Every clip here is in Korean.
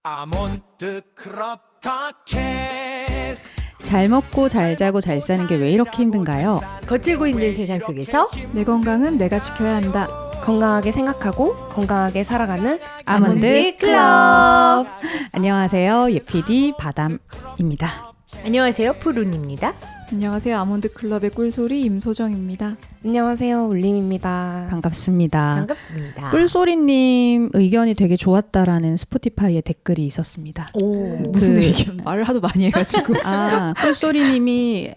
아몬드 크롭 팟캐스트. 잘 먹고 잘 자고 잘 사는 게 왜 이렇게 힘든가요? 거칠고 힘든 세상 속에서 내 건강은 내가 지켜야 한다. 건강하게 생각하고 건강하게 살아가는 아몬드 클럽. 안녕하세요. 예PD 바담입니다. 안녕하세요, 푸른입니다. 안녕하세요. 아몬드 클럽의 꿀소리 임소정입니다. 안녕하세요, 울림입니다. 반갑습니다. 반갑습니다. 꿀소리님 의견이 되게 좋았다라는 스포티파이에 댓글이 있었습니다. 오, 무슨 의견? 말을 하도 많이 해가지고. 꿀소리님이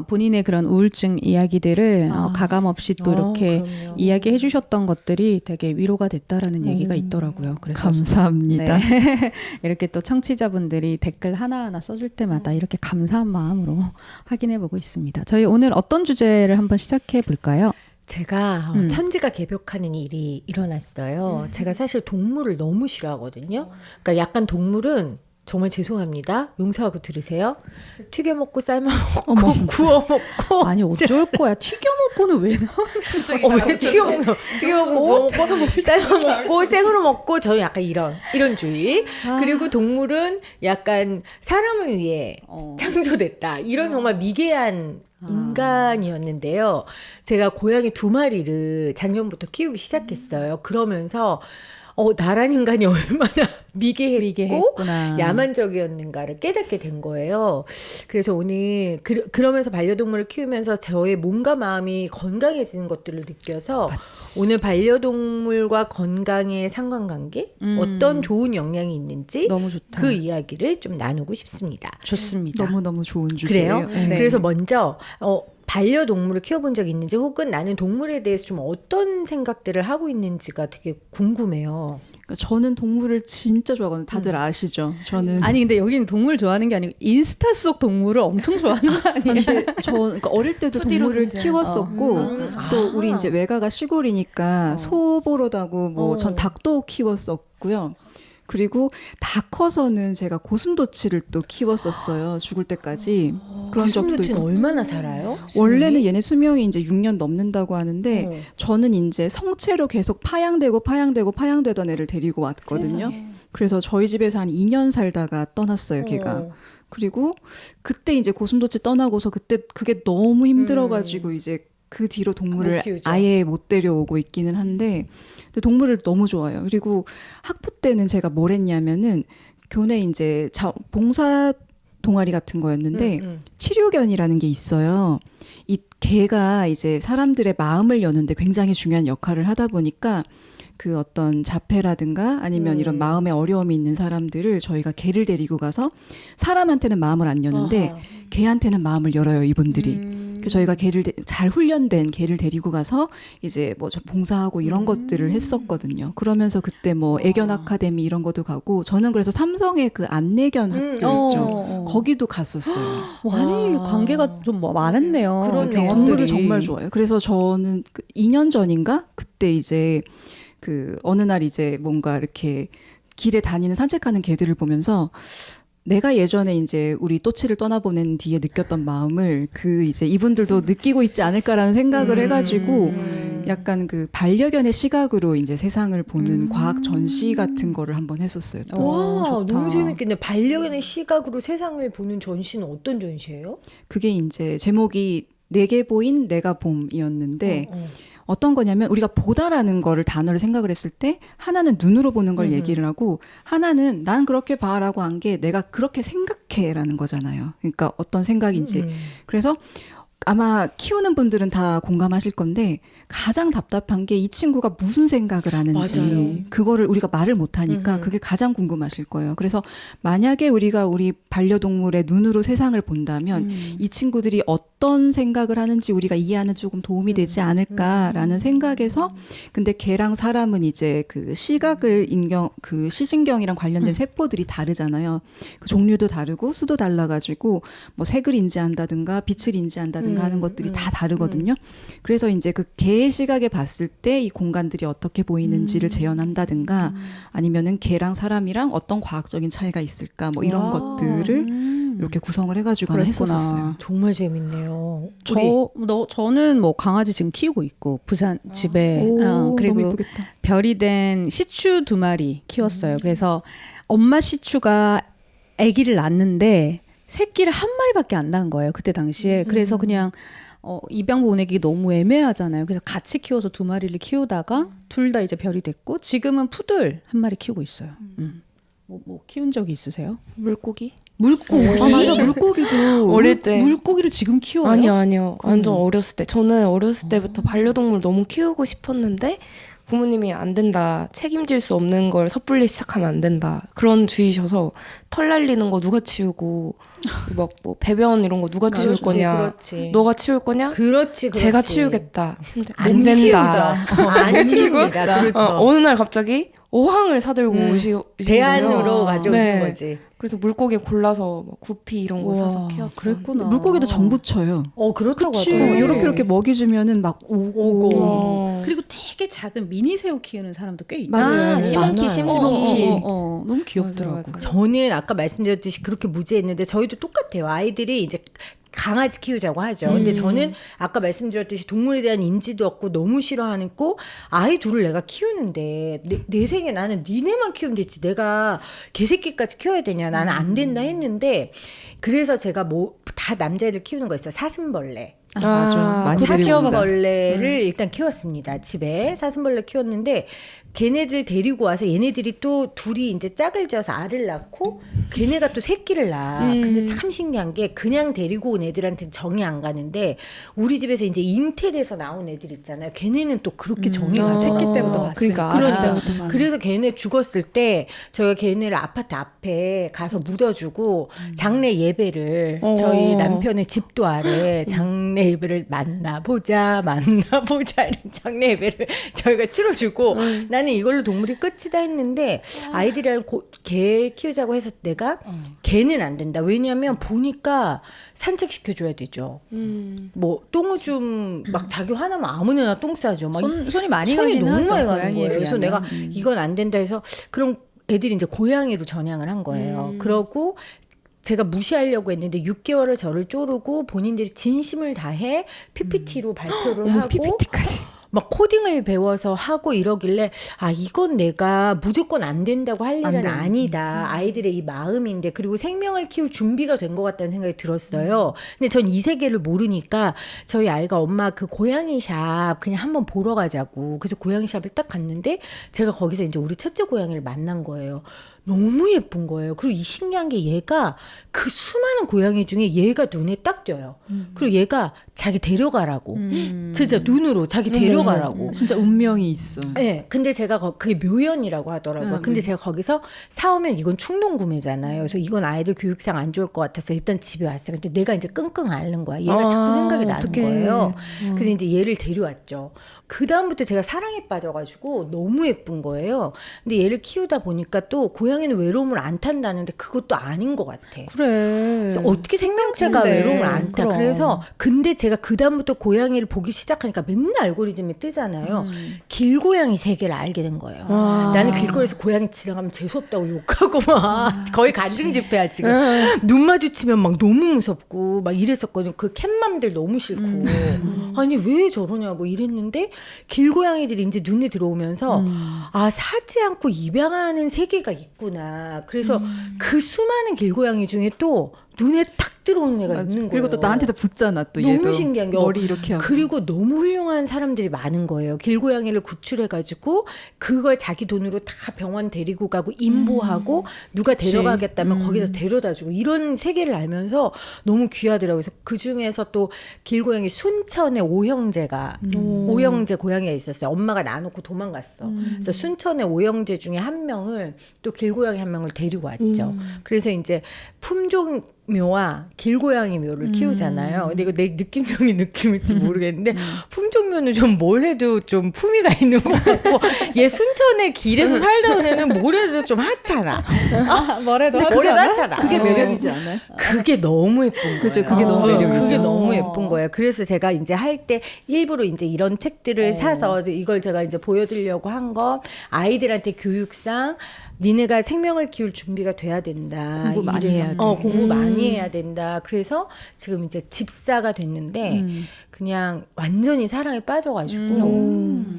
본인의 그런 우울증 이야기들을 가감 없이 또 이렇게 그럼요. 이야기해 주셨던 것들이 되게 위로가 됐다라는 얘기가 있더라고요. 그래서 감사합니다. 네. 이렇게 또 청취자분들이 댓글 하나하나 써줄 때마다 이렇게 감사한 마음으로 확인해보고 있습니다. 저희 오늘 어떤 주제를 한번 시작해 볼까요? 제가 천지가 개벽하는 일이 일어났어요. 제가 사실 동물을 너무 싫어하거든요. 그러니까 약간 동물은 정말 죄송합니다. 용서하고 들으세요. 튀겨 먹고 삶아 먹고 구워 먹고. 아니 어쩔 거야. 튀겨 먹고는 왜 나와? 왜 튀겨 먹어? 튀겨 먹고 삶아 먹고 생으로 먹고 저는 약간 이런 주의. 그리고 동물은 약간 사람을 위해 창조됐다. 이런 정말 미개한 인간이었는데요. 제가 고양이 2마리를 작년부터 키우기 시작했어요. 그러면서 나란 인간이 얼마나 미개했고 야만적이었는가를 깨닫게 된 거예요. 그래서 오늘 그러면서 반려동물을 키우면서 저의 몸과 마음이 건강해지는 것들을 느껴서 오늘 반려동물과 건강의 상관관계 어떤 좋은 영향이 있는지 너무 좋다. 그 이야기를 좀 나누고 싶습니다. 좋습니다. 너무너무 좋은 주제예요. 그래요? 네. 그래서 먼저 반려동물을 키워본 적이 있는지 혹은 나는 동물에 대해서 좀 어떤 생각들을 하고 있는지가 되게 궁금해요. 그러니까 저는 동물을 진짜 좋아하거든요. 다들 아시죠? 저는 아니 근데 여기는 동물 좋아하는 게 아니고 인스타 속 동물을 엄청 좋아하는 거 아니에요? 근데 저 그러니까 어릴 때도 동물을 키웠었고 또 우리 이제 외가가 시골이니까 소 보러 가고 뭐 전 닭도 키웠었고요. 그리고 다 커서는 제가 고슴도치를 또 키웠었어요. 죽을 때까지. 그런 적도 고슴도치는 있고. 얼마나 살아요? 원래는 얘네 수명이 이제 6년 넘는다고 하는데 저는 이제 성체로 계속 파양되던 애를 데리고 왔거든요. 그래서 저희 집에서 한 2년 살다가 떠났어요, 걔가. 그리고 그때 이제 고슴도치 떠나고서 그때 그게 너무 힘들어가지고 이제 그 뒤로 동물을 아예 못 데려오고 있기는 한데 근데 동물을 너무 좋아해요. 그리고 학부 때는 제가 뭘 했냐면은 교내 이제 봉사 동아리 같은 거였는데 치료견이라는 게 있어요. 이 개가 이제 사람들의 마음을 여는데 굉장히 중요한 역할을 하다 보니까 그 어떤 자폐라든가 아니면 이런 마음에 어려움이 있는 사람들을 저희가 개를 데리고 가서 사람한테는 마음을 안 여는데 개한테는 마음을 열어요, 이분들이. 그래서 저희가 잘 훈련된 개를 데리고 가서 이제 뭐 봉사하고 이런 것들을 했었거든요. 그러면서 그때 뭐 애견 아카데미 이런 것도 가고 저는 그래서 삼성의 그 안내견 학교 있죠. 거기도 갔었어요. 아니 관계가 좀 많았네요. 그러네요. 동물을 정말 좋아해요. 그래서 저는 2년 전인가 그때 이제 그 어느 날 이제 뭔가 이렇게 길에 다니는 산책하는 개들을 보면서 내가 예전에 이제 우리 또치를 떠나보낸 뒤에 느꼈던 마음을 그 이제 이분들도 느끼고 있지 않을까라는 생각을 해가지고 약간 그 반려견의 시각으로 이제 세상을 보는 과학 전시 같은 거를 한번 했었어요. 와, 너무 재밌겠네. 반려견의 시각으로 세상을 보는 전시는 어떤 전시예요? 그게 이제 제목이 내게 보인 내가 봄이었는데 어떤 거냐면 우리가 보다라는 거를 단어를 생각을 했을 때 하나는 눈으로 보는 걸 얘기를 하고 하나는 난 그렇게 봐라고 한 게 내가 그렇게 생각해라는 거잖아요. 그러니까 어떤 생각인지. 그래서 아마 키우는 분들은 다 공감하실 건데 가장 답답한 게 이 친구가 무슨 생각을 하는지 맞아요. 그거를 우리가 말을 못하니까 그게 가장 궁금하실 거예요. 그래서 만약에 우리가 우리 반려동물의 눈으로 세상을 본다면 이 친구들이 어떤 생각을 하는지 우리가 이해하는 조금 도움이 되지 않을까라는 생각에서 근데 개랑 사람은 이제 그 그 시신경이랑 관련된 세포들이 다르잖아요. 그 종류도 다르고 수도 달라가지고 뭐 색을 인지한다든가 빛을 인지한다든가 하는 것들이 다 다르거든요. 그래서 이제 그 개의 시각에 봤을 때 이 공간들이 어떻게 보이는지를 재현한다든가 아니면은 개랑 사람이랑 어떤 과학적인 차이가 있을까 뭐 이런 것들을 이렇게 구성을 해가지고 하나 했었어요. 정말 재밌네요. 저는 뭐 강아지 지금 키우고 있고 부산 집에 그리고 너무 예쁘겠다. 별이 된 시추 2마리 키웠어요. 그래서 엄마 시추가 아기를 낳는데 새끼를 한 마리밖에 안 낳은 거예요. 그때 당시에. 그래서 그냥 입양 보내기 너무 애매하잖아요. 그래서 같이 키워서 2마리를 키우다가 둘 다 이제 별이 됐고 지금은 푸들 한 마리 키우고 있어요. 뭐 키운 적이 있으세요? 물고기? 물고기. 아 맞아 물고기도 어릴 때. 물고기를 지금 키워요? 아니요. 완전 어렸을 때. 저는 어렸을 때부터 반려동물 너무 키우고 싶었는데 부모님이 안 된다. 책임질 수 없는 걸 섣불리 시작하면 안 된다. 그런 주의셔서 털 날리는 거 누가 치우고 막 뭐 배변 이런 거 누가 치울 거냐. 그렇지. 너가 치울 거냐? 그렇지. 제가 치우겠다. 근데 안 안 된다. 치우죠. 안 치웁니다. 그렇죠. 어느 날 갑자기 어항을 사들고 오신 거예요. 대안으로 가져오신 네. 거지. 그래서 물고기 골라서 뭐 구피 이런 거 사서 키웠죠. 그랬구나. 물고기도 정 붙여요. 그렇다고 그치. 하더라고요. 이렇게 먹이 주면은 막 오고. 그리고 되게 작은 미니 새우 키우는 사람도 꽤 있다. 맞아요. 시몬키, 많아요. 시몬키. 너무 귀엽더라고. 맞아. 저는 아까 말씀드렸듯이 그렇게 무지했는데 저희도 똑같아요. 아이들이 이제 강아지 키우자고 하죠. 근데 저는 아까 말씀드렸듯이 동물에 대한 인지도 없고 너무 싫어하고 아이 둘을 내가 키우는데 내 생에 나는 니네만 키우면 되지 내가 개새끼까지 키워야 되냐 나는 안 된다 했는데 그래서 제가 뭐 다 남자애들 키우는 거 있어요. 사슴벌레. 맞아. 많이 그거 데리고 키워봤어요. 사슴벌레를 일단 키웠습니다. 집에 사슴벌레 키웠는데 걔네들 데리고 와서 얘네들이 또 둘이 이제 짝을 지어서 알을 낳고 걔네가 또 새끼를 낳아. 근데 참 신기한 게 그냥 데리고 온 애들한테는 정이 안 가는데 우리 집에서 이제 잉태돼서 나온 애들 있잖아요. 걔네는 또 그렇게 정이 가죠. 새끼 때부터 봤으니까. 그러니까 그래서 걔네 죽었을 때 저희가 걔네를 아파트 앞에 가서 묻어주고 장례 예배를 저희 남편의 집도 아래 장례 예배를 만나보자 이런 장례 예배를 저희가 치러주고 나는 이걸로 동물이 끝이다 했는데 아이들이랑 개 키우자고 해서 내가 개는 안 된다. 왜냐하면 보니까 산책시켜줘야 되죠. 뭐 똥오줌 막 자기 화나면 아무나 똥 싸죠. 막 손이 많이 손이 가긴 너무 하죠. 많이 가는 고양이에 거예요. 그래서 비하면. 내가 이건 안 된다 해서 그럼 애들이 이제 고양이로 전향을 한 거예요. 그러고 제가 무시하려고 했는데 6개월을 저를 쪼르고 본인들이 진심을 다해 PPT로 발표를 하고 PPT까지. 막 코딩을 배워서 하고 이러길래 이건 내가 무조건 안 된다고 할 일은 아니다. 아이들의 이 마음인데 그리고 생명을 키울 준비가 된 것 같다는 생각이 들었어요. 근데 전 이 세계를 모르니까 저희 아이가 엄마 그 고양이 샵 그냥 한번 보러 가자고. 그래서 고양이 샵을 딱 갔는데 제가 거기서 이제 우리 첫째 고양이를 만난 거예요. 너무 예쁜 거예요. 그리고 이 신기한 게 얘가 그 수많은 고양이 중에 얘가 눈에 딱 띄어요. 그리고 얘가 자기 데려가라고. 진짜 눈으로 자기 데려가라고. 진짜 운명이 있어. 네, 근데 제가 그게 묘연이라고 하더라고요. 근데 제가 거기서 사오면 이건 충동 구매잖아요. 그래서 이건 아이들 교육상 안 좋을 것 같아서 일단 집에 왔어요. 근데 내가 이제 끙끙 앓는 거야. 얘가 자꾸 생각이 나는 어떡해. 거예요. 그래서 이제 얘를 데려왔죠. 그 다음부터 제가 사랑에 빠져가지고 너무 예쁜 거예요. 근데 얘를 키우다 보니까 또 고양이는 외로움을 안 탄다는데 그것도 아닌 것 같아. 그래. 그래서 어떻게 생명체가 생명체인데. 외로움을 안 타? 그럼. 그래서 근데 제가 그 다음부터 고양이를 보기 시작하니까 맨날 알고리즘이 뜨잖아요. 길고양이 세계를 알게 된 거예요. 나는 길거리에서 고양이 지나가면 재수없다고 욕하고 막 거의 간증 집회야 지금. 눈 마주치면 막 너무 무섭고 막 이랬었거든요. 그 캣맘들 너무 싫고 아니 왜 저러냐고 이랬는데 길고양이들이 이제 눈에 들어오면서 사지 않고 입양하는 세계가 있구나. 그래서 그 수많은 길고양이 중에 또 눈에 탁 들어오는 애가 있는 거예요. 그리고 또 나한테도 붙잖아 또 너무 얘도. 신기한 게 머리 이렇게 하고. 그리고 너무 훌륭한 사람들이 많은 거예요. 길고양이를 구출해가지고 그걸 자기 돈으로 다 병원 데리고 가고 임보하고 누가 데려가겠다면 거기다 데려다주고 이런 세계를 알면서 너무 귀하더라고요. 그래서 그 중에서 또 길고양이 순천의 오형제가 오형제 고양이가 있었어요. 엄마가 놔놓고 도망갔어. 그래서 순천의 오형제 중에 한 명을 또 길고양이 한 명을 데리고 왔죠. 그래서 이제 품종묘와 길고양이 묘를 키우잖아요. 근데 이거 내 느낌적인 느낌일지 모르겠는데 품종묘는 좀 뭘 해도 좀 품위가 있는 것 같고 얘 순천의 길에서 살다 온 애는 뭘 해도 좀 하찮아. 뭐래도 뭐래도 하찮아. 그게 매력이지 않아요? 그게 너무 예쁜 거예요. 그죠, 그게 너무 매력이죠. 그게 너무 예쁜 거예요. 그래서 제가 이제 할 때 일부러 이제 이런 책들을 사서 이걸 제가 이제 보여드리려고 한 거 아이들한테 교육상 니네가 생명을 키울 준비가 돼야 된다. 공부 많이 해야 돼. 공부 많이 해야 된다. 그래서 지금 이제 집사가 됐는데 그냥 완전히 사랑에 빠져가지고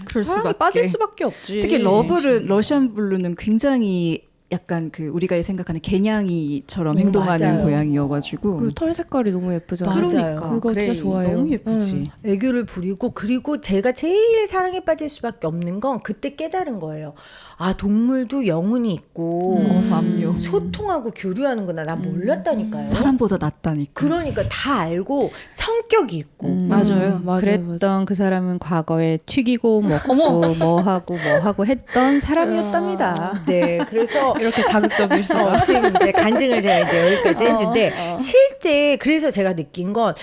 그럴 사랑에 수밖에. 빠질 수밖에 없지. 특히 러시안 블루는 굉장히 약간 그 우리가 생각하는 개냥이처럼 행동하는 맞아요. 고양이여가지고 그리고 털 색깔이 너무 예쁘잖아요. 맞아요. 그거 진짜 그래, 좋아해요. 너무 예쁘지. 애교를 부리고 그리고 제가 제일 사랑에 빠질 수밖에 없는 건 그때 깨달은 거예요. 아 동물도 영혼이 있고 압류. 소통하고 교류하는구나. 난 몰랐다니까요. 사람보다 낫다니까. 그러니까 다 알고 성격이 있고 맞아요. 맞아요. 그랬던 그 사람은 과거에 튀기고 먹고 뭐 하고 했던 사람이었답니다. 네, 그래서 이렇게 자극적일 수가. 지금 이제 간증을 제가 이제 여기까지 했는데 실제 그래서 제가 느낀 건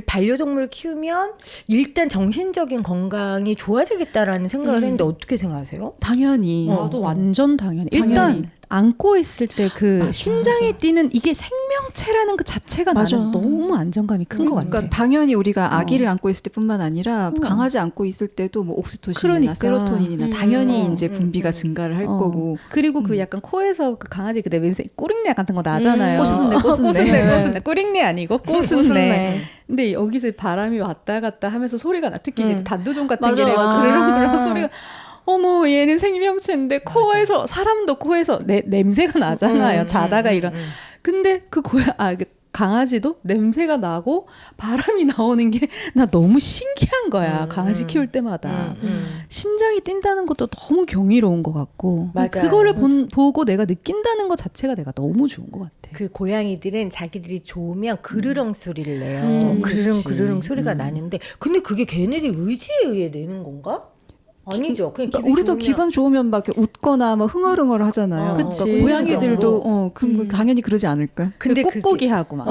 반려동물을 키우면 일단 정신적인 건강이 좋아지겠다라는 생각을 했는데 어떻게 생각하세요? 당연히 나도 완전 당연히. 일단 당연히. 안고 있을 때 그 맞아, 심장이 뛰는 이게 생명체라는 그 자체가 맞아. 나는 너무 안정감이 큰 것 그러니까 같아. 당연히 우리가 아기를 안고 있을 때뿐만 아니라 강아지 안고 있을 때도 뭐 옥시토신이나 그러니까. 세로토닌이나 당연히 음, 이제 분비가 증가를 할 어. 거고 그리고 그 약간 코에서 그 강아지 그 냄새 꼬린내 같은 거 나잖아요. 꼬순내. 꼬순내. 꼬린내 아니고 꼬순내. 근데 여기서 바람이 왔다 갔다 하면서 소리가 나. 특히 이제 단두종 같은 게 맞아. 그러는 소리가. 어머 얘는 생명체인데 코에서 사람도 코에서 냄새가 나잖아요. 자다가 이런. 근데 그 강아지도 냄새가 나고 바람이 나오는 게 나 너무 신기한 거야. 강아지 키울 때마다. 심장이 뛴다는 것도 너무 경이로운 것 같고. 맞아요. 그거를 보고 내가 느낀다는 것 자체가 내가 너무 좋은 것 같아. 그 고양이들은 자기들이 좋으면 그르렁 소리를 내요. 그르렁 그르렁 소리가 나는데 근데 그게 걔네들 의지에 의해 내는 건가? 아니죠. 그냥 그러니까 기분 우리도 좋으면. 기분 좋으면 막 이렇게 웃거나 막 흥얼흥얼 하잖아요. 그치. 그러니까 고양이들도 정도. 그럼 당연히 그러지 않을까? 근데 그 꾹꾹이 하고 막.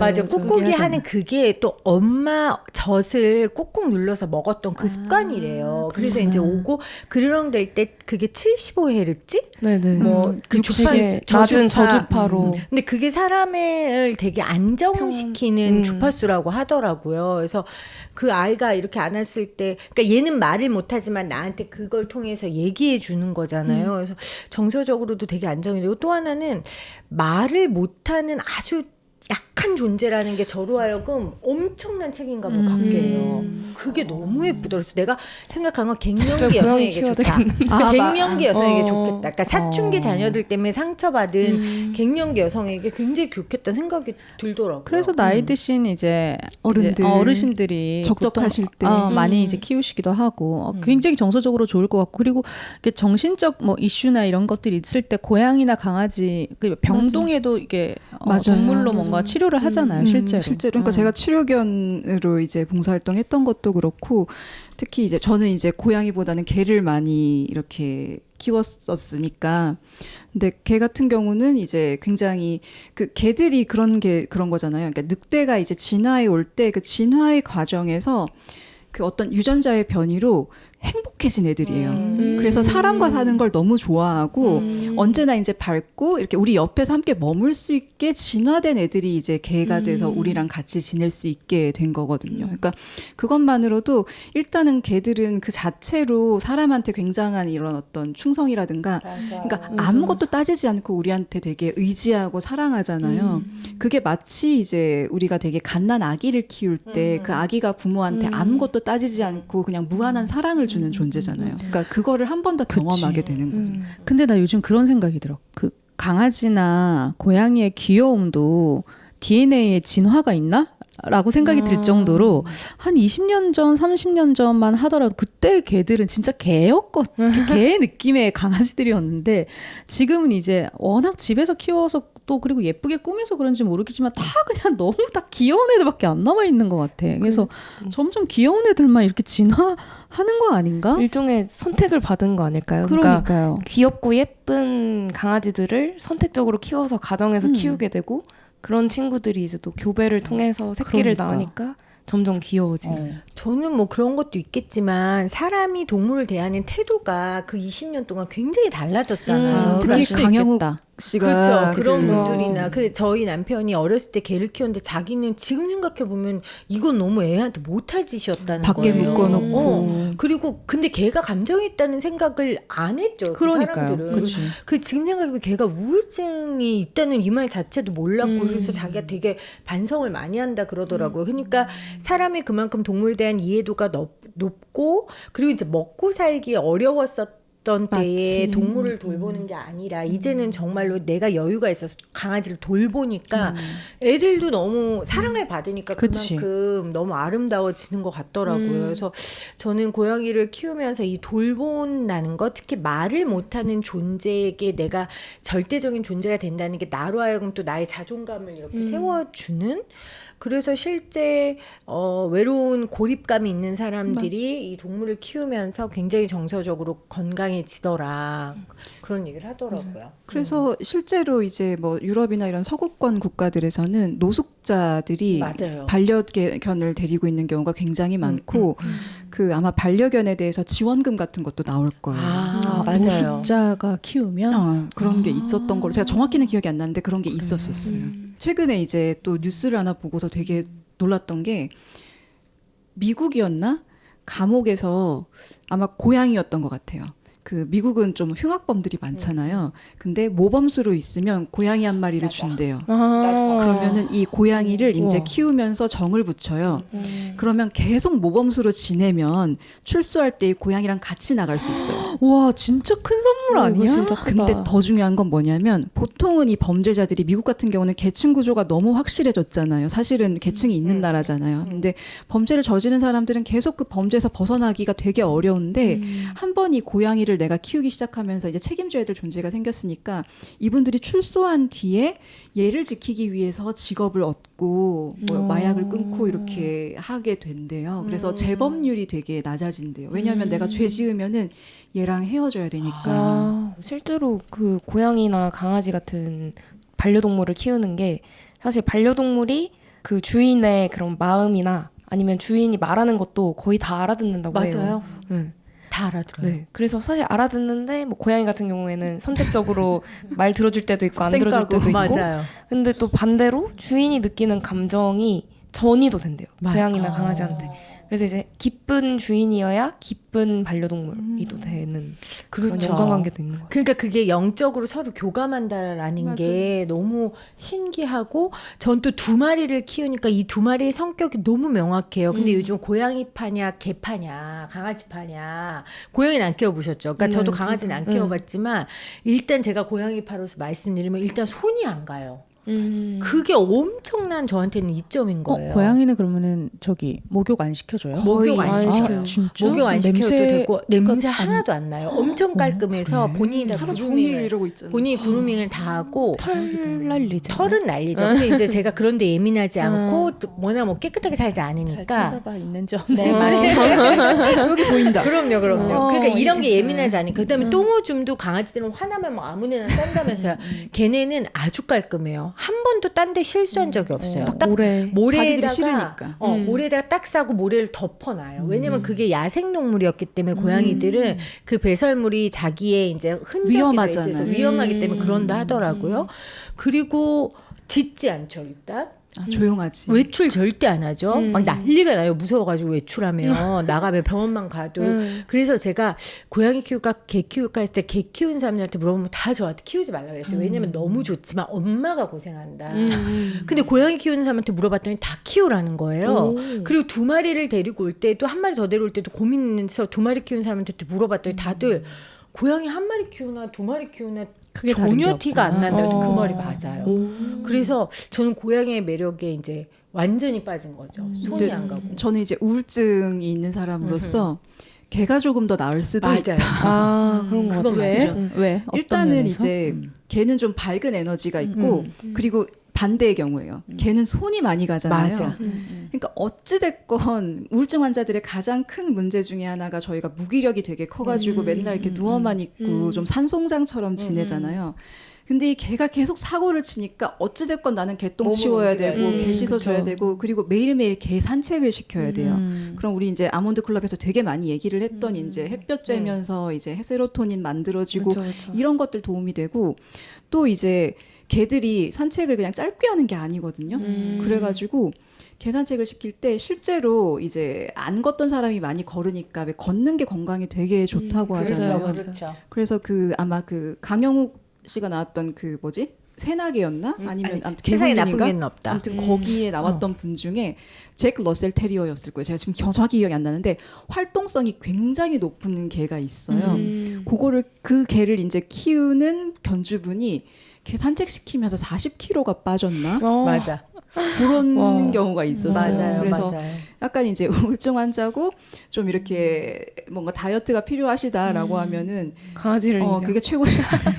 맞아. 꾹꾹이 하는 그게 또 엄마 젖을 꾹꾹 눌러서 먹었던 그 습관이래요. 그래서 이제 오고 그르렁 될 때 그게 75헤르츠? 네네. 그 되게 낮은 저주파로. 근데 그게 사람을 되게 안정시키는 주파수라고 하더라고요. 그래서 그 아이가 이렇게 안았을 때, 그러니까 얘는 말을 못하지만 나한테 그걸 통해서 얘기해 주는 거잖아요. 그래서 정서적으로도 되게 안정이 되고 또 하나는 말을 못하는 아주 약한 존재라는 게 저로 하여금 엄청난 책임감을 갖게 해요. 그게 너무 예쁘다. 그래서 내가 생각한 건 갱년기 여성에게 좋다. 갱년기 여성에게 좋겠다. 그러니까 사춘기 자녀들 때문에 상처받은 갱년기 여성에게 굉장히 좋겠다는 생각이 들더라고요. 그래서 나이 드신 이제 어르신들이 적적하실 때 많이 이제 키우시기도 하고 굉장히 정서적으로 좋을 것 같고 그리고 이게 정신적 뭐 이슈나 이런 것들이 있을 때 고양이나 강아지 병동에도 이게 동물로 뭔가 치료를 하잖아요, 실제로. 그러니까 제가 치료견으로 이제 봉사활동했던 것도 그렇고 특히 이제 저는 이제 고양이보다는 개를 많이 이렇게 키웠었으니까. 근데 개 같은 경우는 이제 굉장히 그 개들이 그런 거잖아요. 그러니까 늑대가 이제 진화해 올 때 그 진화의 과정에서 그 어떤 유전자의 변이로 행복해진 애들이에요. 그래서 사람과 사는 걸 너무 좋아하고 언제나 이제 밝고 이렇게 우리 옆에서 함께 머물 수 있게 진화된 애들이 이제 개가 돼서 우리랑 같이 지낼 수 있게 된 거거든요. 그러니까 그것만으로도 일단은 개들은 그 자체로 사람한테 굉장한 이런 어떤 충성이라든가 그러니까 아무것도 따지지 않고 우리한테 되게 의지하고 사랑하잖아요. 그게 마치 이제 우리가 되게 갓난 아기를 키울 때 그 아기가 부모한테 아무것도 따지지 않고 그냥 무한한 사랑을 주는 존재잖아요. 그러니까 그거를 한 번 더 경험하게 되는 거죠. 근데 나 요즘 그런 생각이 들어. 그 강아지나 고양이의 귀여움도 DNA에 진화가 있나? 라고 생각이 들 정도로 한 20년 전, 30년 전만 하더라도 그때 개들은 진짜 개였거든. 개 느낌의 강아지들이었는데 지금은 이제 워낙 집에서 키워서 또 그리고 예쁘게 꾸며서 그런지 모르겠지만 다 그냥 너무 다 귀여운 애들밖에 안 남아 있는 것 같아. 그래서 점점 귀여운 애들만 이렇게 진화하는 거 아닌가? 일종의 선택을 받은 거 아닐까요? 그러니까요. 그러니까 귀엽고 예쁜 강아지들을 선택적으로 키워서 가정에서 키우게 되고 그런 친구들이 이제 또 교배를 통해서 새끼를 그러니까. 낳으니까 점점 귀여워지는. 저는 뭐 그런 것도 있겠지만 사람이 동물을 대하는 태도가 그 20년 동안 굉장히 달라졌잖아요. 특히 그럴 수 강영욱 있겠다. 씨가 그렇죠. 그런 그래서 분들이나 저희 남편이 어렸을 때 개를 키웠는데 자기는 지금 생각해 보면 이건 너무 애한테 못할 짓이었다는 밖에 거예요. 묶어놓고 그리고 근데 개가 감정이 있다는 생각을 안 했죠. 그 그러니까요. 사람들은. 그치. 그 지금 생각해보면 걔가 우울증이 있다는 이 말 자체도 몰랐고 그래서 자기가 되게 반성을 많이 한다 그러더라고요. 그러니까 사람이 그만큼 동물에 대한 이해도가 높고 그리고 이제 먹고 살기 어려웠었던 때에 맞지. 동물을 돌보는 게 아니라 이제는 정말로 내가 여유가 있어서 강아지를 돌보니까 애들도 너무 사랑을 받으니까 그치. 그만큼 너무 아름다워지는 것 같더라고요. 그래서 저는 고양이를 키우면서 이 돌본다는 것, 특히 말을 못하는 존재에게 내가 절대적인 존재가 된다는 게 나로 하여금 또 나의 자존감을 이렇게 세워주는, 그래서 실제 외로운 고립감이 있는 사람들이 이 동물을 키우면서 굉장히 정서적으로 건강해지더라, 그런 얘기를 하더라고요. 그래서 실제로 이제 뭐 유럽이나 이런 서구권 국가들에서는 노숙자들이 맞아요. 반려견을 데리고 있는 경우가 굉장히 많고 그 아마 반려견에 대해서 지원금 같은 것도 나올 거예요. 맞아요. 노숙자가 키우면 그런 게 있었던 걸로 제가 정확히는 기억이 안 나는데 그런 게 있었었어요. 최근에 이제 또 뉴스를 하나 보고서 되게 놀랐던 게 미국이었나? 감옥에서 아마 고양이였던 것 같아요. 그 미국은 좀 흉악범들이 많잖아요. 근데 모범수로 있으면 고양이 한 마리를 준대요. 그러면은 이 고양이를 이제 키우면서 정을 붙여요. 그러면 계속 모범수로 지내면 출소할 때 이 고양이랑 같이 나갈 수 있어요. 와 진짜 큰 선물 아니야? 진짜 크다. 근데 더 중요한 건 뭐냐면 보통은 이 범죄자들이 미국 같은 경우는 계층 구조가 너무 확실해졌잖아요. 사실은 계층이 있는 나라잖아요. 근데 범죄를 저지른 사람들은 계속 그 범죄에서 벗어나기가 되게 어려운데 한 번 이 고양이를 내가 키우기 시작하면서 이제 책임져야 될 존재가 생겼으니까 이분들이 출소한 뒤에 얘를 지키기 위해서 직업을 얻고 뭐 마약을 끊고 이렇게 하게 된대요. 그래서 재범률이 되게 낮아진대요. 왜냐하면 내가 죄 지으면은 얘랑 헤어져야 되니까. 실제로 그 고양이나 강아지 같은 반려동물을 키우는 게 사실 반려동물이 그 주인의 그런 마음이나 아니면 주인이 말하는 것도 거의 다 알아듣는다고 해요. 맞아요. 네. 다 알아들어요. 네. 그래서 사실 알아듣는데 뭐 고양이 같은 경우에는 선택적으로 말 들어줄 때도 있고 안 들어줄 때도 있고. 맞아요. 근데 또 반대로 주인이 느끼는 감정이 전이도 된대요. 고양이나 강아지한테. 그래서 이제 기쁜 주인이어야 기쁜 반려동물이 또 되는 그런 그렇죠. 연관관계도 있는 거예요. 그러니까 그게 영적으로 서로 교감한다라는 게 너무 신기하고, 전 또 두 마리를 키우니까 이 두 마리의 성격이 너무 명확해요. 근데 요즘 고양이 파냐 개 파냐 강아지 파냐, 고양이는 안 키워보셨죠? 그러니까 저도 강아지는 안 키워봤지만 일단 제가 고양이 파로서 말씀드리면 일단 손이 안 가요. 그게 엄청난 저한테는 이점인 거예요. 고양이는 그러면은 저기 목욕 안 시켜줘요? 목욕 안 시켜요. 아, 진짜? 목욕 안 시켜도 되고 냄새 안- 하나도 안 나요. 엄청 깔끔해서 그래? 본인이 다 하루 종일 그루밍을, 이러고 있잖아요. 본인이 그루밍을 다 하고 털 날리죠. 털은 날리죠. 근데 이제 제가 그런데 예민하지 않고 또 워낙 뭐 깨끗하게 살지 잘 않으니까. 찾아봐 있는지 없는지. 네, 맞아요. 여기 보인다. 그럼요. 그러니까 이런 게 예민하지 않으니까. 그다음에 똥오줌도 강아지들은 화나면 뭐 아무데나 싼다면서요. 걔네는 아주 깔끔해요. 한 번도 딴 데 실수한 적이 없어요. 딱 모래. 모래에다가 자기들이 싫으니까. 모래에다가 딱 싸고 모래를 덮어놔요. 왜냐면 그게 야생동물이었기 때문에 고양이들은 그 배설물이 자기의 이제 흔적이 위험하잖아요. 있어서 위험하기 때문에 그런다 하더라고요. 그리고 짖지 않죠 일단. 조용하지. 외출 절대 안 하죠. 막 난리가 나요. 무서워가지고 외출하면 나가면 병원만 가도. 그래서 제가 고양이 키울까 개 키울까 했을 때 개 키우는 사람들한테 물어보면 다 저한테 키우지 말라 그랬어요. 왜냐면 너무 좋지만 엄마가 고생한다. 근데 고양이 키우는 사람한테 물어봤더니 다 키우라는 거예요. 그리고 두 마리를 데리고 올 때도 한 마리 더 데리고 올 때도 고민해서 두 마리 키우는 사람한테 물어봤더니 다들 고양이 한 마리 키우나 두 마리 키우나 크게 다른 게 전혀 티가 안 난다고. 없구나. 그 말이 맞아요. 그래서 저는 고양이의 매력에 이제 완전히 빠진 거죠. 손이 안 가고. 저는 이제 우울증이 있는 사람으로서 개가 조금 더 나을 수도 있다. 맞아요. 그런 거 그건 같아요. 맞죠. 왜? 어떤 일단은 면에서? 이제 개는 좀 밝은 에너지가 있고 그리고 반대의 경우예요. 개는 손이 많이 가잖아요. 맞아. 그러니까 어찌됐건 우울증 환자들의 가장 큰 문제 중에 하나가 저희가 무기력이 되게 커가지고 맨날 이렇게 누워만 있고 좀 산송장처럼 지내잖아요. 근데 이 개가 계속 사고를 치니까 어찌됐건 나는 개똥 몸을 치워야 움직여야지. 되고 개 씻어줘야 그쵸. 되고 그리고 매일매일 개 산책을 시켜야 돼요. 그럼 우리 이제 아몬드 클럽에서 되게 많이 얘기를 했던 이제 햇볕 쬐면서 이제 세로토닌 만들어지고 그쵸, 그쵸. 이런 것들 도움이 되고 또 이제 개들이 산책을 그냥 짧게 하는 게 아니거든요. 그래가지고 개 산책을 시킬 때 실제로 이제 안 걷던 사람이 많이 걸으니까 왜 걷는 게 건강에 되게 좋다고 하잖아요. 그렇죠. 그렇죠. 그래서 그 아마 그 강영욱 씨가 나왔던 그 뭐지? 새나개였나? 아니면 아무튼 세상에 나쁜 개훈님인가? 개는 없다. 아무튼 거기에 나왔던 분 중에 잭 러셀 테리어였을 거예요. 제가 지금 정확히 기억이 안 나는데 활동성이 굉장히 높은 개가 있어요. 그거를 그 개를 이제 키우는 견주분이 개 산책시키면서 40kg가 빠졌나? 맞아. 그런 와. 경우가 있었어요. 맞아요. 그래서 맞아요. 약간 이제 우울증 환자고 좀 이렇게 뭔가 다이어트가 필요하시다라고 하면은 강아지를 그게 최고.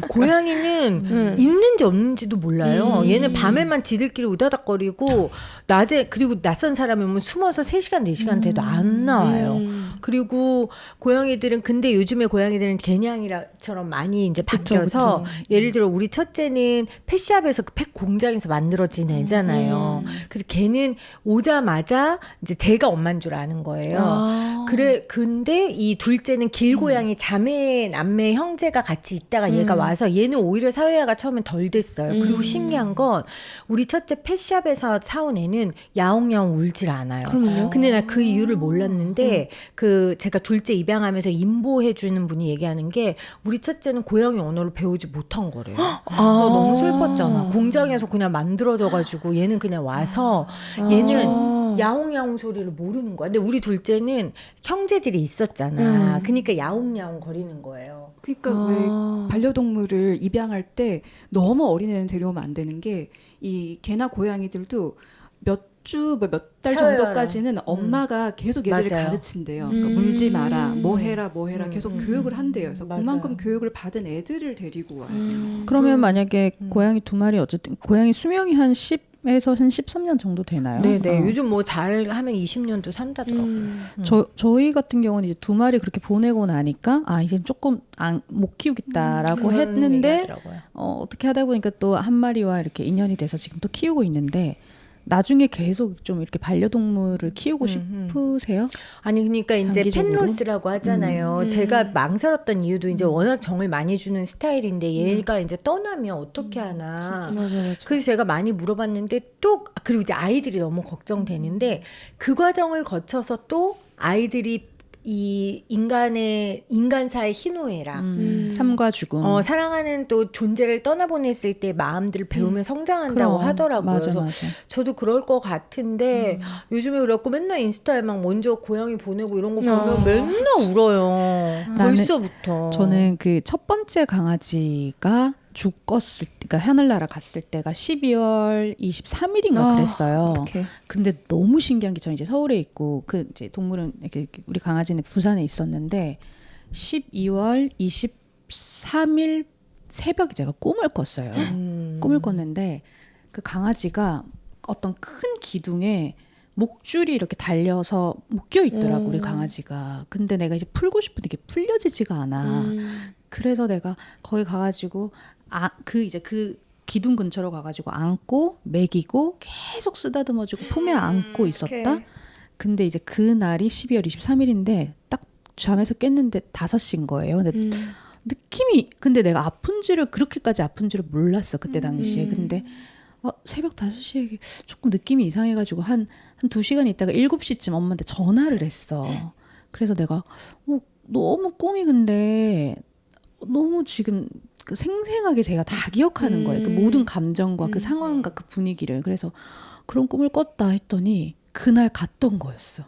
고양이는 있는지 없는지도 몰라요. 얘는 밤에만 지들끼리 우다닥거리고 낮에 그리고 낯선 사람이 오면 숨어서 3시간 4시간 돼도 안 나와요. 그리고 고양이들은 근데 요즘에 고양이들은 개냥이처럼 많이 이제 바뀌어서 예를 들어 우리 첫째는 펫샵에서 그 펫 공장에서 만들어진 애잖아요. 그래서 걔는 오자마자 이제 제가 엄마인 줄 아는 거예요. 근데 이 둘째는 길고양이 자매 남매 형제가 같이 있다가 얘가 와서 얘는 오히려 사회화가 처음엔 덜 됐어요. 그리고 신기한 건 우리 첫째 펫샵에서 사온 애는 야옹야옹 울질 않아요. 근데 나 그 이유를 몰랐는데 그 제가 둘째 입양하면서 인보해 주는 분이 얘기하는 게 우리 첫째는 고양이 언어를 배우지 못한 거래요. 너 너무 슬펐잖아. 공장에서 그냥 만들어져 가지고 얘는 그냥 와서 얘는 야옹야옹 소리를 모르는 거야. 근데 우리 둘째는 형제들이 있었잖아. 그러니까 야옹야옹 거리는 거예요. 그러니까 왜 반려동물을 입양할 때 너무 어린애는 데려오면 안 되는 게 이 개나 고양이들도 몇 달 사회화라. 정도까지는 엄마가 계속 얘들을 맞아요. 가르친대요. 그러니까 물지 마라, 뭐 해라 계속 교육을 한대요. 그래서 맞아요. 그만큼 교육을 받은 애들을 데리고 와야 돼요. 그러면 만약에 고양이 2마리 어쨌든 고양이 수명이 한 10에서 한 13년 정도 되나요? 네네. 요즘 뭐 잘 하면 20년도 산다더라고요. 저희 같은 경우는 이제 2마리 그렇게 보내고 나니까 이제 조금 못 키우겠다라고 그런 했는데 얘기하더라고요. 어떻게 하다 보니까 또 1마리와 이렇게 인연이 돼서 지금 또 키우고 있는데 나중에 계속 좀 이렇게 반려동물을 키우고 싶으세요? 아니 그러니까 이제 장기적으로? 펜로스라고 하잖아요. 제가 망설였던 이유도 이제 워낙 정을 많이 주는 스타일인데 얘가 이제 떠나면 어떻게 하나. 그래서 제가 많이 물어봤는데 또 그리고 이제 아이들이 너무 걱정되는데 그 과정을 거쳐서 또 아이들이 이 인간사의 희노애락 삶과 죽음. 사랑하는 또 존재를 떠나보냈을 때 마음들을 배우면 성장한다고 그럼. 하더라고요. 맞아, 그래서 맞아. 저도 그럴 것 같은데 요즘에 그래갖고 맨날 인스타에 막 먼저 고양이 보내고 이런 거 보면 맨날 울어요. 나는- 벌써부터. 저는 그 첫 번째 강아지가 죽었을 때, 그러니까 하늘나라 갔을 때가 12월 23일인가 그랬어요. 어떡해. 근데 너무 신기한 게 저는 이제 서울에 있고 그 이제 동물은 이렇게 우리 강아지는 부산에 있었는데 12월 23일 새벽에 제가 꿈을 꿨어요. 꿈을 꿨는데 그 강아지가 어떤 큰 기둥에 목줄이 이렇게 달려서 묶여 있더라고 우리 강아지가. 근데 내가 이제 풀고 싶은데 이게 풀려지지가 않아. 그래서 내가 거기 가가지고 그 기둥 근처로 가가지고 안고 먹이고 계속 쓰다듬어주고 품에 안고 있었다. 근데 이제 그 날이 12월 23일인데 딱 잠에서 깼는데 5시인 거예요. 근데 느낌이 근데 내가 아픈지를 그렇게까지 아픈지를 몰랐어 그때 당시에. 근데 새벽 5시에 조금 느낌이 이상해가지고 한 2시간 있다가 7시쯤 엄마한테 전화를 했어. 그래서 내가 너무 꿈이 근데 너무 지금 그 생생하게 제가 다 기억하는 거예요. 그 모든 감정과 그 상황과 그 분위기를. 그래서 그런 꿈을 꿨다 했더니 그날 갔던 거였어.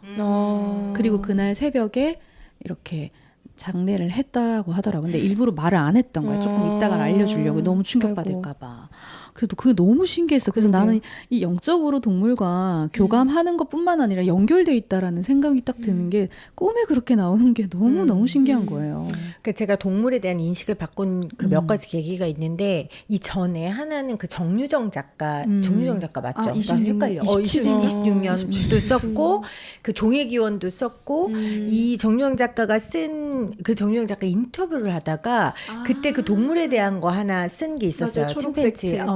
그리고 그날 새벽에 이렇게 장례를 했다고 하더라고요. 근데 일부러 말을 안 했던 거야. 조금 이따가 알려주려고. 너무 충격받을까 봐. 그래도 그게 너무 신기했어. 그래서 나는 이 영적으로 동물과 교감하는 것뿐만 아니라 연결돼 있다라는 생각이 딱 드는 게 꿈에 그렇게 나오는 게 너무 신기한 거예요. 그러니까 제가 동물에 대한 인식을 바꾼 그 몇 가지 계기가 있는데 이 전에 하나는 그 정유정 작가 맞죠? 나 26, 헷갈려. 26년도 썼고 그 종의 기원도 썼고 이 정유정 작가가 쓴 그 정유정 작가 인터뷰를 하다가 그때 그 동물에 대한 거 하나 쓴 게 있었어요. 맞아요. 초록색 침팬지. 책.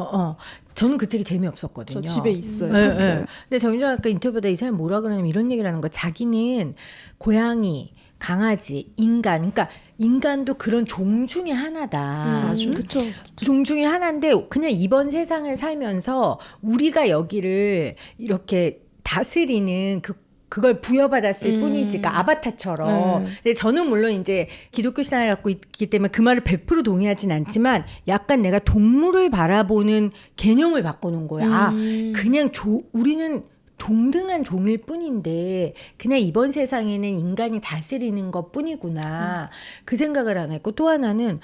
저는 그 책이 재미없었거든요. 저 집에 있어요. 네, 샀어요. 네. 근데 정유정 작가 인터뷰다 이 사람이 뭐라 그러냐면 이런 얘기를 하는 거야. 자기는 고양이, 강아지, 인간, 그러니까 인간도 그런 종 중에 하나다. 그쵸. 종 중에 하나인데 그냥 이번 세상을 살면서 우리가 여기를 이렇게 다스리는 그 그걸 부여받았을 뿐이지, 그러니까 네. 아바타처럼. 근데 저는 물론 이제 기독교 신앙을 갖고 있기 때문에 그 말을 100% 동의하진 않지만 약간 내가 동물을 바라보는 개념을 바꿔놓은 거예요. 아, 그냥 우리는 동등한 종일 뿐인데 그냥 이번 세상에는 인간이 다스리는 것 뿐이구나. 그 생각을 하나 했고, 또 하나는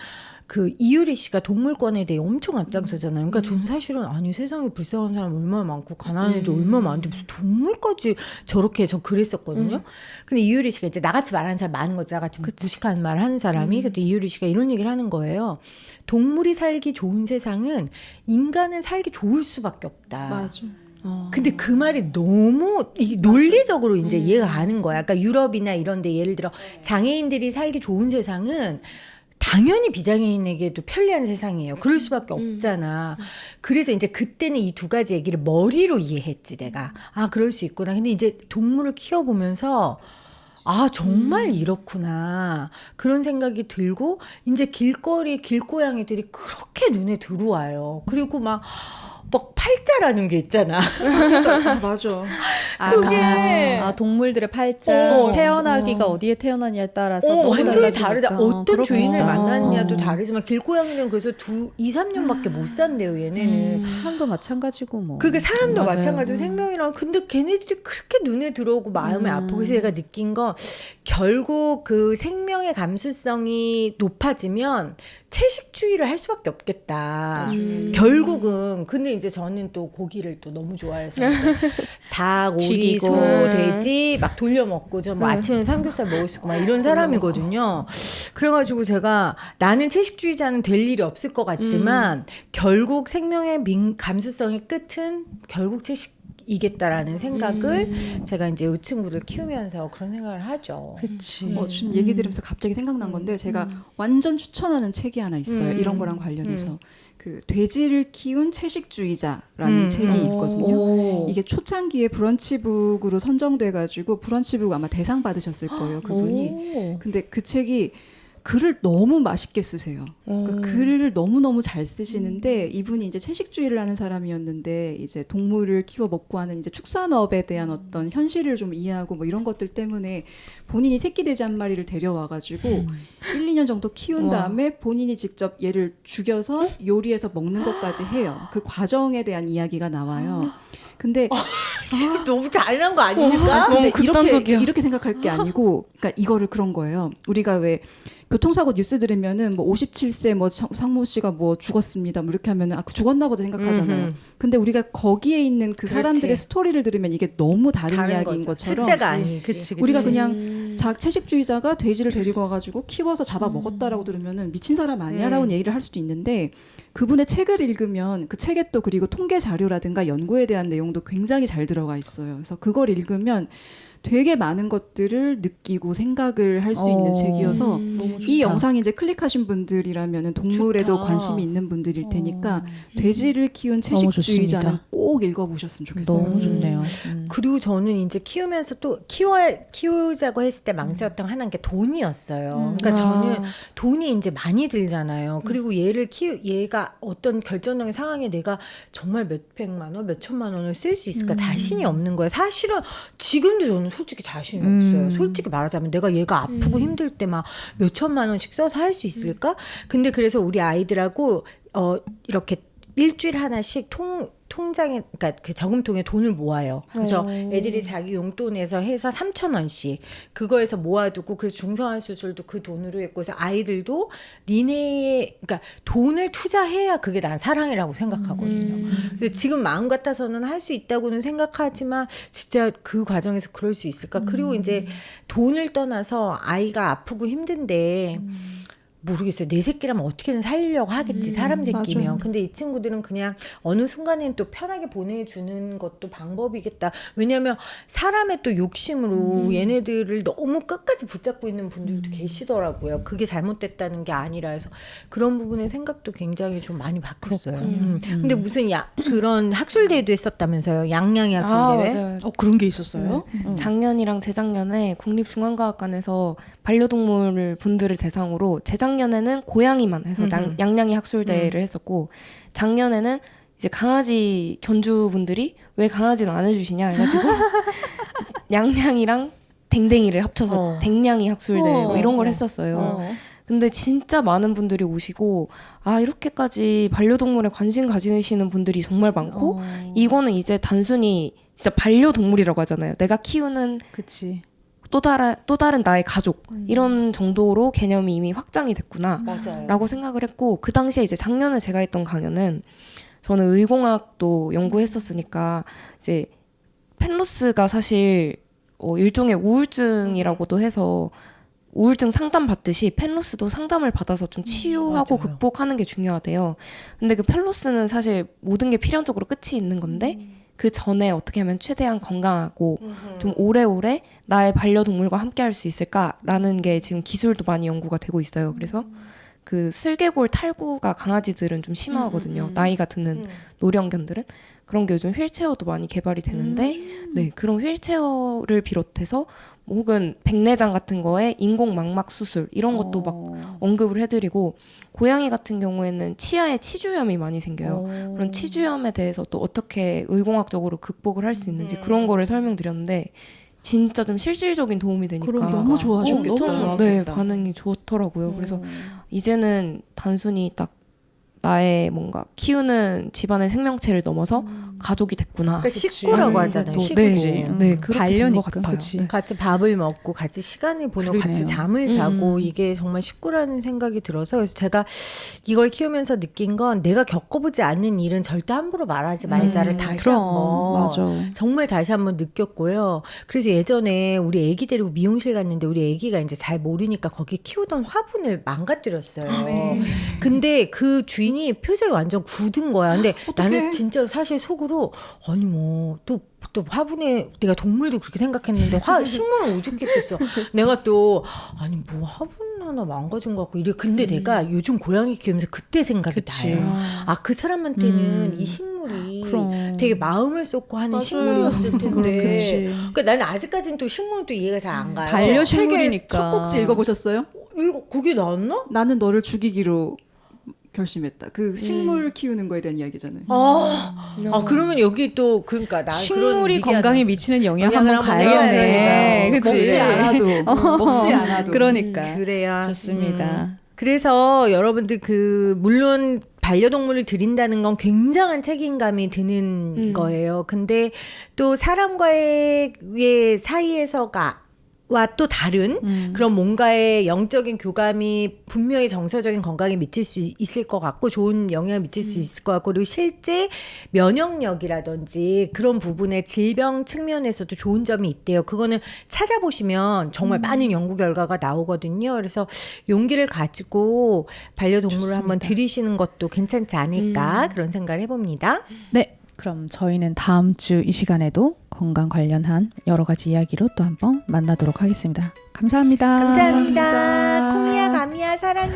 그 이유리 씨가 동물권에 대해 엄청 앞장서잖아요. 그러니까 저는 사실은 아니 세상에 불쌍한 사람 얼마나 많고 가난한 애들 얼마나 많은데 무슨 동물까지 저렇게 저 그랬었거든요. 근데 이유리 씨가 이제 나같이 말하는 사람 많은 거죠. 나같이 무식한 말 하는 사람이. 그때 이유리 씨가 이런 얘기를 하는 거예요. 동물이 살기 좋은 세상은 인간은 살기 좋을 수밖에 없다. 맞아. 근데 그 말이 너무 논리적으로 이제 이해가 가는 거야. 그러니까 유럽이나 이런 데 예를 들어 장애인들이 살기 좋은 세상은 당연히 비장애인에게도 편리한 세상이에요. 그럴 수밖에 없잖아. 그래서 이제 그때는 이 두 가지 얘기를 머리로 이해했지, 내가. 아, 그럴 수 있구나. 근데 이제 동물을 키워보면서 아, 정말 이렇구나. 그런 생각이 들고, 이제 길거리 길고양이들이 그렇게 눈에 들어와요. 그리고 막 팔자라는 게 있잖아. 맞아. 동물들의 팔자, 태어나기가 어디에 태어나냐에 따라서 너무 완전히 달라지니까. 다르다. 어떤 그렇구나. 주인을 만났냐도 다르지만 길고양이는 그래서 2-3년밖에 못 산대요, 얘네는. 사람도 마찬가지고 뭐. 그게 사람도 맞아요. 마찬가지로 생명이랑. 근데 걔네들이 그렇게 눈에 들어오고 마음이 아프고. 그래서 제가 느낀 건 결국 그 생명의 감수성이 높아지면 채식주의를 할 수밖에 없겠다. 결국은. 근데 이제 저는 또 고기를 또 너무 좋아해서 닭, 오리, 튀기고. 소, 돼지 막 돌려 먹고 저 뭐 아침에 삼겹살 먹을 수 있고 막 이런 사람이거든요. 그래가지고 제가 나는 채식주의자는 될 일이 없을 것 같지만 결국 생명의 감수성의 끝은 결국 채식이겠다라는 생각을 제가 이제 이 친구들 키우면서 그런 생각을 하죠. 그치. 지금 얘기 들으면서 갑자기 생각난 건데 제가 완전 추천하는 책이 하나 있어요. 이런 거랑 관련해서. 그 돼지를 키운 채식주의자라는 책이 있거든요. 이게 초창기에 브런치북으로 선정돼가지고 브런치북 아마 대상 받으셨을 거예요, 그분이. 근데 그 책이 글을 너무 맛있게 쓰세요. 그러니까 글을 너무너무 잘 쓰시는데 이분이 이제 채식주의를 하는 사람이었는데 이제 동물을 키워 먹고 하는 이제 축산업에 대한 어떤 현실을 좀 이해하고 뭐 이런 것들 때문에 본인이 새끼 돼지 한 마리를 데려와가지고 1-2년 정도 키운 다음에 본인이 직접 얘를 죽여서 요리해서 먹는 것까지 해요. 그 과정에 대한 이야기가 나와요. 근데 너무 잘난 거 아닙니까? 근데 너무 극단적이야. 이렇게 생각할 게 아니고, 그러니까 이거를 그런 거예요. 우리가 왜 교통사고 뉴스 들으면은 뭐 57세 뭐 상모 씨가 뭐 죽었습니다. 뭐 이렇게 하면은 죽었나 보다 생각하잖아요. 근데 우리가 거기에 있는 그 그렇지. 사람들의 스토리를 들으면 이게 너무 다른 이야기인 거죠. 것처럼 숫자가 아니지. 그치. 우리가 그냥 채식주의자가 돼지를 데리고 와가지고 키워서 잡아 먹었다라고 들으면은 미친 사람 아니야라고 얘기를 할 수도 있는데 그분의 책을 읽으면 그 책에 또 그리고 통계 자료라든가 연구에 대한 내용도 굉장히 잘 들어가 있어요. 그래서 그걸 읽으면 되게 많은 것들을 느끼고 생각을 할 수 있는 책이어서 이 영상 이제 클릭하신 분들이라면은 동물에도 좋다. 관심이 있는 분들일 테니까 돼지를 키운 너무 채식주의자는 좋습니다. 꼭 읽어보셨으면 좋겠어요. 너무 좋네요. 그리고 저는 이제 키우면서 또 키우자고 했을 때 망설였던 하나는 게 돈이었어요. 그러니까 저는 돈이 이제 많이 들잖아요. 그리고 얘가 어떤 결정적인 상황에 내가 정말 몇백만 원, 몇천만 원을 쓸 수 있을까 자신이 없는 거예요. 사실은 지금도 저는 솔직히 자신이 없어요. 솔직히 말하자면 내가 얘가 아프고 힘들 때 막 몇천만 원씩 써서 할 수 있을까? 근데 그래서 우리 아이들하고 이렇게 일주일에 하나씩 통장에, 그러니까 그 저금통에 돈을 모아요. 그래서 애들이 자기 용돈에서 해서 3,000원씩 그거에서 모아두고, 그래서 중성화 수술도 그 돈으로 했고, 그래서 아이들도 그러니까 돈을 투자해야 그게 난 사랑이라고 생각하거든요. 그래서 지금 마음 같아서는 할 수 있다고는 생각하지만 진짜 그 과정에서 그럴 수 있을까? 그리고 이제 돈을 떠나서 아이가 아프고 힘든데 모르겠어요. 내 새끼라면 어떻게든 살리려고 하겠지. 사람 새끼면. 맞아요. 근데 이 친구들은 그냥 어느 순간엔 또 편하게 보내주는 것도 방법이겠다. 왜냐하면 사람의 또 욕심으로 얘네들을 너무 끝까지 붙잡고 있는 분들도 계시더라고요. 그게 잘못됐다는 게 아니라 해서 그런 부분의 생각도 굉장히 좀 많이 바뀌었어요. 근데 무슨 그런 학술대회도 했었다면서요. 양양의 학술대회. 맞아요. 그런 게 있었어요? 작년이랑 재작년에 국립중앙과학관에서 반려동물 분들을 대상으로 재작년에는 고양이만 해서 양양이 학술대회를 했었고 작년에는 이제 강아지 견주분들이 왜 강아지는 안 해주시냐 해가지고 냥냥이랑 댕댕이를 합쳐서 댕냥이 학술대 뭐 이런 걸 했었어요. 어. 근데 진짜 많은 분들이 오시고 아 이렇게까지 반려동물에 관심 가지시는 분들이 정말 많고 이거는 이제 단순히 진짜 반려동물이라고 하잖아요. 내가 키우는 그치. 또 다른 나의 가족 이런 정도로 개념이 이미 확장이 됐구나 맞아요. 라고 생각을 했고 그 당시에 이제 작년에 제가 했던 강연은 저는 의공학도 연구했었으니까 이제 펜로스가 사실 일종의 우울증이라고도 해서 우울증 상담 받듯이 펜로스도 상담을 받아서 좀 치유하고 맞아요. 극복하는 게 중요하대요. 근데 그 펜로스는 사실 모든 게 필연적으로 끝이 있는 건데 그 전에 어떻게 하면 최대한 건강하고 좀 오래오래 나의 반려동물과 함께 할 수 있을까라는 게 지금 기술도 많이 연구가 되고 있어요. 그래서 그 슬개골 탈구가 강아지들은 좀 심하거든요. 나이가 드는 노령견들은. 그런 게 요즘 휠체어도 많이 개발이 되는데 네, 그런 휠체어를 비롯해서 뭐 혹은 백내장 같은 거에 인공 망막 수술 이런 것도 막 언급을 해드리고 고양이 같은 경우에는 치아에 치주염이 많이 생겨요. 그런 치주염에 대해서 또 어떻게 의공학적으로 극복을 할 수 있는지 그런 거를 설명드렸는데 진짜 좀 실질적인 도움이 되니까 그럼 너무 좋아하셨겠다. 너무 네, 반응이 좋더라고요. 그래서 이제는 단순히 딱 나의 뭔가 키우는 집안의 생명체를 넘어서 가족이 됐구나. 그러니까 식구라고 하잖아요. 또, 식구지. 네, 그렇게 된 것 반려니까. 같아요. 그치. 같이 밥을 먹고 같이 시간을 보내고 같이 그러네요. 잠을 자고 이게 정말 식구라는 생각이 들어서 그래서 제가 이걸 키우면서 느낀 건 내가 겪어보지 않는 일은 절대 함부로 말하지 말자를 다시 그럼 한번 맞아. 정말 다시 한번 느꼈고요. 그래서 예전에 우리 애기 데리고 미용실 갔는데 우리 애기가 이제 잘 모르니까 거기 키우던 화분을 망가뜨렸어요. 근데 그 주인이 표정이 완전 굳은 거야. 근데 나는 진짜 사실 속으로 아니 뭐 또 화분에 내가 동물도 그렇게 생각했는데 식물은 오죽했겠어. 내가 또 아니 뭐 화분 하나 망가진 것 같고 이래. 근데 내가 요즘 고양이 키우면서 그때 생각이 그치. 나요. 아, 그 사람한테는 이 식물이 그럼. 되게 마음을 쏟고 하는 식물이었을 텐데. 그렇지. 그러니까 나는 아직까지는 또 식물도 이해가 잘 안 가요. 반려식물이니까. 첫 꼭지 읽어보셨어요? 이거 거기 나왔나? 나는 너를 죽이기로 결심했다. 그 식물 키우는 거에 대한 이야기잖아요. 그러면 여기 또 그러니까 나 식물이 건강에 미치는 영향 영향을 한번 한번 가야겠네. 해봐야 그치? 먹지 않아도 먹지 않아도 그러니까. 그래요. 좋습니다. 그래서 여러분들 물론 반려동물을 드린다는 건 굉장한 책임감이 드는 거예요. 근데 또 사람과의 사이에서가 와 또 다른 그런 뭔가의 영적인 교감이 분명히 정서적인 건강에 미칠 수 있을 것 같고 좋은 영향을 미칠 수 있을 것 같고 그리고 실제 면역력이라든지 그런 부분의 질병 측면에서도 좋은 점이 있대요. 그거는 찾아보시면 정말 많은 연구 결과가 나오거든요. 그래서 용기를 가지고 반려동물을 한번 들이시는 것도 괜찮지 않을까 그런 생각을 해봅니다. 네. 그럼 저희는 다음 주 이 시간에도 건강 관련한 여러 가지 이야기로 또 한번 만나도록 하겠습니다. 감사합니다. 감사합니다. 콩이야, 감이야, 사랑해.